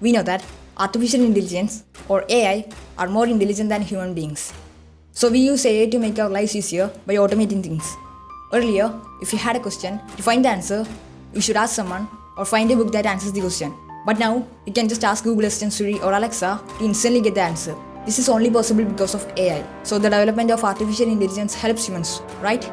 We know that artificial intelligence or AI are more intelligent than human beings. So we use AI to make our lives easier by automating things. Earlier, if you had a question, to find the answer, you should ask someone or find a book that answers the question. But now, you can just ask Google Assistant, Siri or Alexa to instantly get the answer. This is only possible because of AI. So the development of artificial intelligence helps humans, right?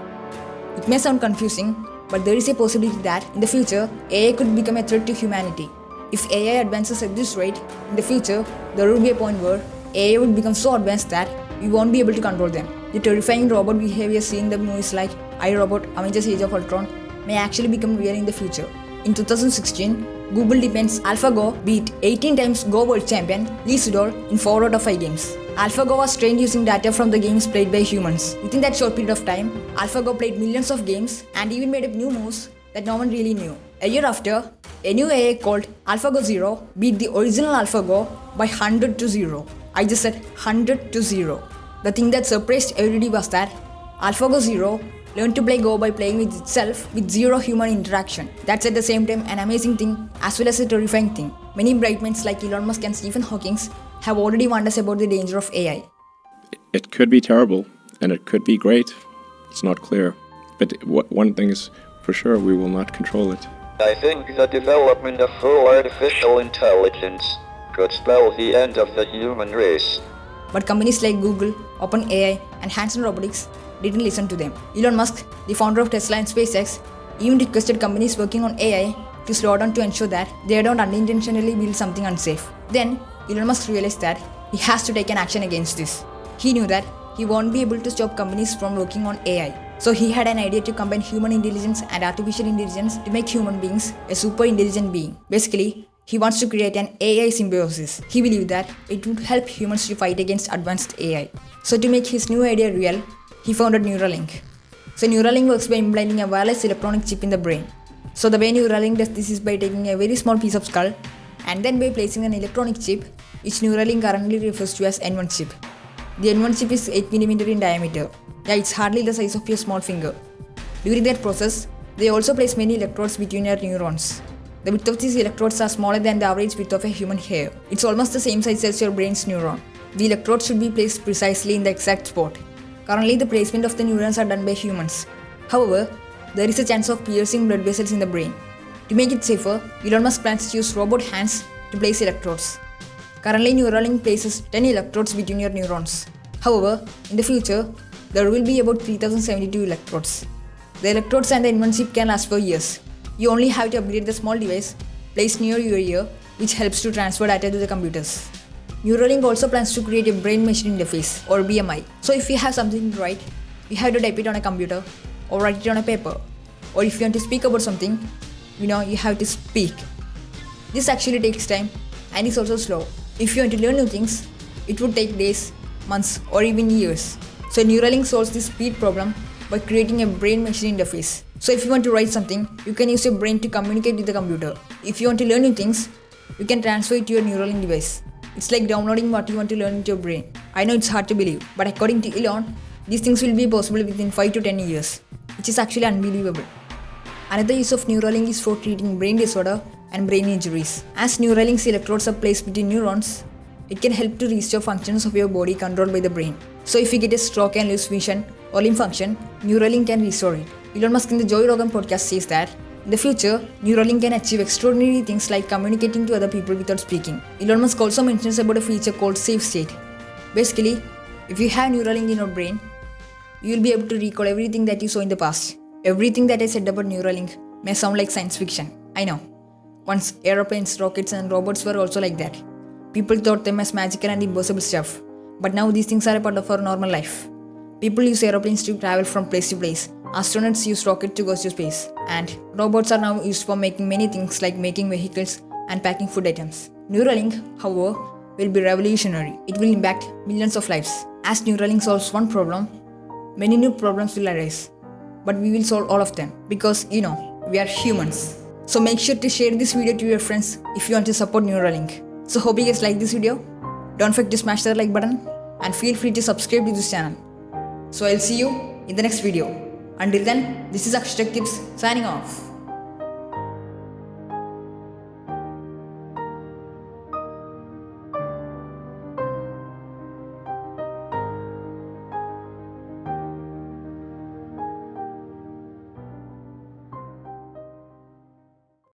It may sound confusing, but there is a possibility that in the future, AI could become a threat to humanity. If AI advances at this rate, in the future, there will be a point where AI would become so advanced that we won't be able to control them. The terrifying robot behavior seen in the movies like iRobot, Avengers Age of Ultron may actually become real in the future. In 2016, Google Defense AlphaGo beat 18 times Go World Champion Lee Sedol in 4 out of 5 games. AlphaGo was trained using data from the games played by humans. Within that short period of time, AlphaGo played millions of games and even made up new moves that no one really knew. A year after, a new AI called AlphaGo Zero beat the original AlphaGo by 100 to 0. I just said 100 to 0. The thing that surprised everybody was that AlphaGo Zero learned to play Go by playing with itself with zero human interaction. That's at the same time an amazing thing as well as a terrifying thing. Many bright minds like Elon Musk and Stephen Hawking have already warned us about the danger of AI. It could be terrible and it could be great. It's not clear. But one thing is for sure, we will not control it. I think the development of full artificial intelligence could spell the end of the human race. But companies like Google, OpenAI, and Hanson Robotics didn't listen to them. Elon Musk, the founder of Tesla and SpaceX, even requested companies working on AI to slow down to ensure that they don't unintentionally build something unsafe. Then, Elon Musk realized that he has to take an action against this. He knew that he won't be able to stop companies from working on AI. So he had an idea to combine human intelligence and artificial intelligence to make human beings a super intelligent being. Basically, he wants to create an AI symbiosis. He believed that it would help humans to fight against advanced AI. So to make his new idea real, he founded Neura Link. So Neura Link works by implanting a wireless electronic chip in the brain. So the way Neura Link does this is by taking a very small piece of skull and then by placing an electronic chip, which Neura Link currently refers to as N1 chip. The N1 chip is 8mm in diameter. Yeah, it's hardly the size of your small finger. During that process, they also place many electrodes between your neurons. The width of these electrodes are smaller than the average width of a human hair. It's almost the same size as your brain's neuron. The electrodes should be placed precisely in the exact spot. Currently, the placement of the neurons are done by humans. However, there is a chance of piercing blood vessels in the brain. To make it safer, Elon Musk plans to use robot hands to place electrodes. Currently, Neuralink places 10 electrodes between your neurons. However, in the future, there will be about 3072 electrodes. The electrodes and the N1 chip can last for years. You only have to upgrade the small device placed near your ear, which helps to transfer data to the computers. Neuralink also plans to create a brain-machine interface or BMI. So if you have something to write, you have to type it on a computer or write it on a paper. Or if you want to speak about something, you have to speak. This actually takes time and is also slow. If you want to learn new things, it would take days, months, or even years. So Neuralink solves this speed problem by creating a brain-machine interface. So if you want to write something, you can use your brain to communicate with the computer. If you want to learn new things, you can transfer it to your Neuralink device. It's like downloading what you want to learn into your brain. I know it's hard to believe, but according to Elon, these things will be possible within 5 to 10 years, which is actually unbelievable. Another use of Neuralink is for treating brain disorder and brain injuries. As Neuralink's electrodes are placed between neurons, it can help to restore functions of your body controlled by the brain. So if you get a stroke and lose vision or limb function, Neuralink can restore it. Elon Musk in the Joe Rogan podcast says that in the future, Neuralink can achieve extraordinary things like communicating to other people without speaking. Elon Musk also mentions about a feature called Safe State. Basically, if you have Neuralink in your brain, you will be able to recall everything that you saw in the past. Everything that I said about Neuralink may sound like science fiction. I know. Once aeroplanes, rockets and robots were also like that. People thought them as magical and impossible stuff. But now these things are a part of our normal life. People use aeroplanes to travel from place to place. Astronauts use rockets to go to space. And robots are now used for making many things like making vehicles and packing food items. Neuralink, however, will be revolutionary. It will impact millions of lives. As Neuralink solves one problem, many new problems will arise. But we will solve all of them because, we are humans. So make sure to share this video to your friends if you want to support Neuralink. So hope you guys like this video. Don't forget to smash that like button and feel free to subscribe to this channel. So I'll see you in the next video. Until then, this is Akshaj signing off.